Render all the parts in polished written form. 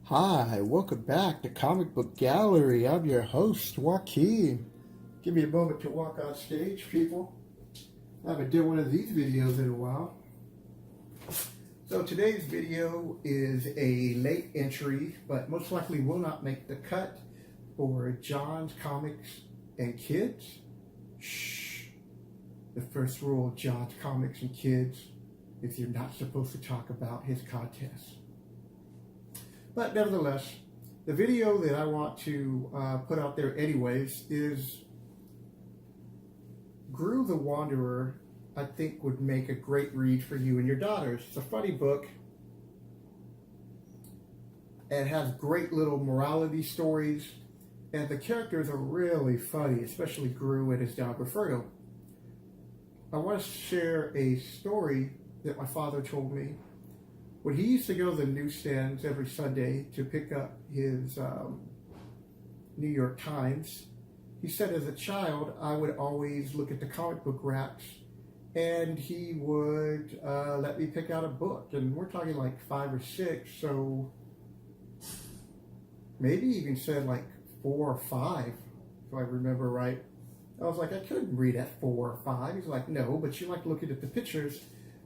Hi, welcome back to Comicbook Gallery. I'm your host, Joaquin. Give me a moment to walk on stage, people. I haven't done one of these videos in a while. So today's video is a late entry, but most likely will not make the cut for John's Comics and Kids. Shh. The first rule of John's Comics and Kids is you're not supposed to talk about his contests. But nevertheless, the video that I want to put out there anyways is Gru the Wanderer. I think would make a great read for you and your daughters. It's a funny book. It has great little morality stories, and the characters are really funny, especially Gru and his dog Roberto. I want to share a story that my father told me. When he used to go to the newsstands every Sunday to pick up his New York Times, he said as a child, I would always look at the comic book racks and he would let me pick out a book. And we're talking like 5 or 6, so maybe even said like 4 or 5, if I remember right. I was like, I couldn't read at 4 or 5. He's like, no, but you like looking at the pictures.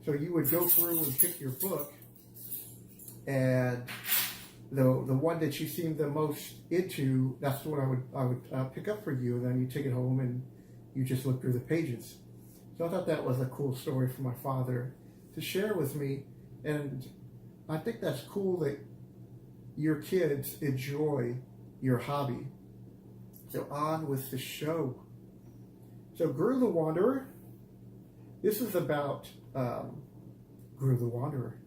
So you would go through and pick your book. And the one that you seemed the most into, that's the one I would pick up for you, and then you take it home and you just look through the pages. So I thought that was a cool story for my father to share with me, and I think that's cool that your kids enjoy your hobby. So on with the show. So Gru the Wanderer. This is about Gru the Wanderer.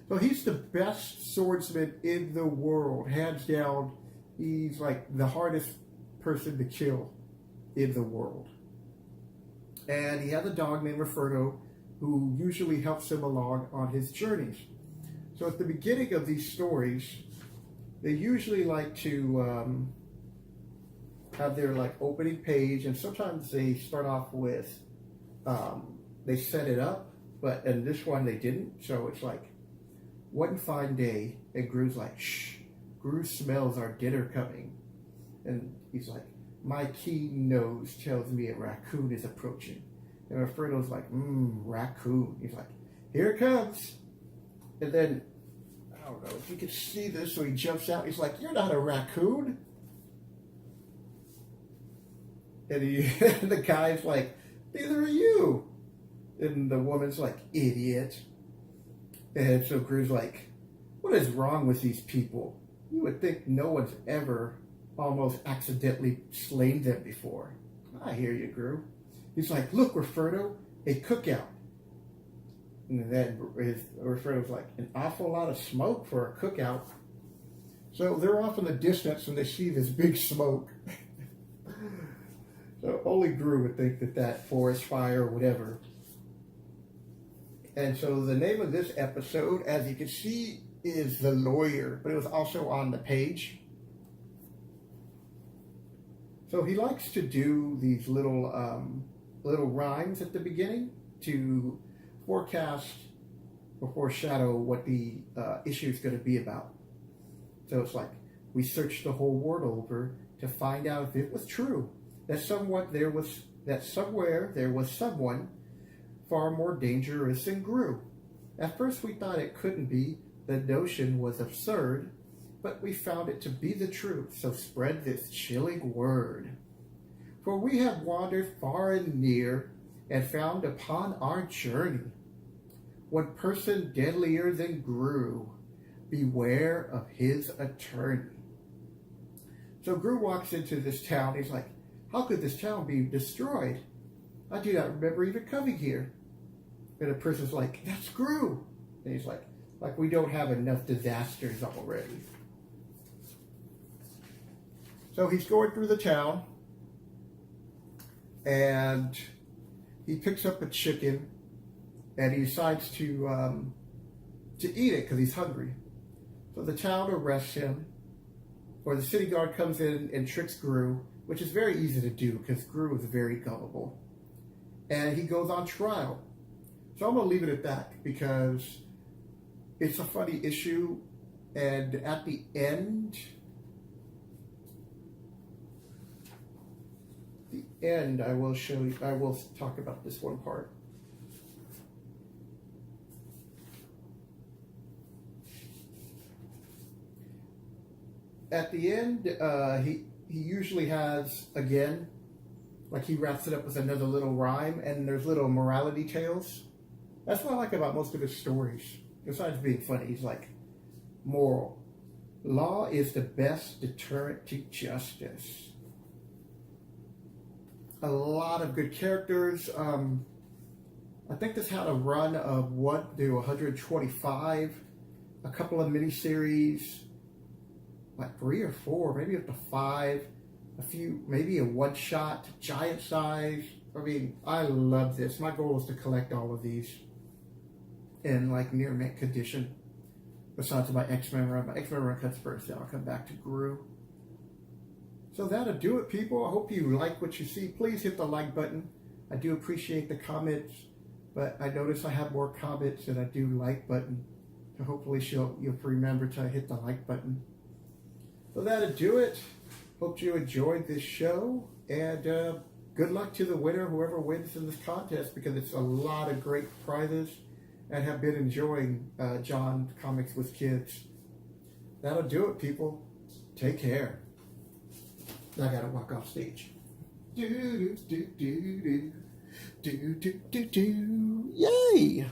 So he's the best swordsman in the world, hands down. He's like the hardest person to kill in the world. And he has a dog named Roberto who usually helps him along on his journeys. So at the beginning of these stories, they usually like to have their like opening page, and sometimes they start off with, they set it up, but in this one they didn't. So it's like, one fine day, and Gru's like, shh, Gru smells our dinner coming. And he's like, my keen nose tells me a raccoon is approaching. And Roberto's like, raccoon. He's like, here it comes. And then, I don't know if you can see this, so he jumps out. He's like, you're not a raccoon. And the guy's like, neither are you. And the woman's like, idiot. And so Gru's like, what is wrong with these people? You would think no one's ever almost accidentally slain them before. I hear you, Gru. He's like, look, Roberto, a cookout. And then Roberto's like, an awful lot of smoke for a cookout. So they're off in the distance and they see this big smoke. So only Gru would think that forest fire or whatever. And so the name of this episode, as you can see, is The Lawyer, but it was also on the page. So he likes to do these little rhymes at the beginning to forecast or foreshadow what the issue is going to be about. So it's like, we searched the whole world over to find out if it was true that somewhere there was someone far more dangerous than Gru. At first we thought it couldn't be, the notion was absurd, but we found it to be the truth, so spread this chilling word. For we have wandered far and near, and found upon our journey one person deadlier than Gru. Beware of his attorney. So Gru walks into this town. He's like, how could this town be destroyed? I do not remember even coming here. And the person's like, that's Gru. And he's like, Like we don't have enough disasters already. So he's going through the town, and he picks up a chicken, and he decides to eat it because he's hungry. So the town arrests him, or the city guard comes in and tricks Gru, which is very easy to do because Gru is very gullible. And he goes on trial. So I'm going to leave it at that because it's a funny issue. And at the end, I will talk about this one part. At the end, he usually has, again, like he wraps it up with another little rhyme, and there's little morality tales. That's what I like about most of his stories. Besides being funny, he's like, moral. Law is the best deterrent to justice. A lot of good characters. I think this had a run of 1 to 125, a couple of miniseries, like 3 or 4, maybe up to 5, a few, maybe a one-shot, giant size. I mean, I love this. My goal is to collect all of these in like near mint condition. Besides my X-Men run. My X-Men run cuts first, then I'll come back to Gru. So that'll do it, people. I hope you like what you see. Please hit the like button. I do appreciate the comments, but I notice I have more comments than I do like button. So hopefully you'll remember to hit the like button. So that'll do it. Hope you enjoyed this show, and good luck to the winner, whoever wins in this contest, because it's a lot of great prizes, and have been enjoying John Comics with Kids. That'll do it, people. Take care. I gotta walk off stage. Do do do do do do do do do. Yay!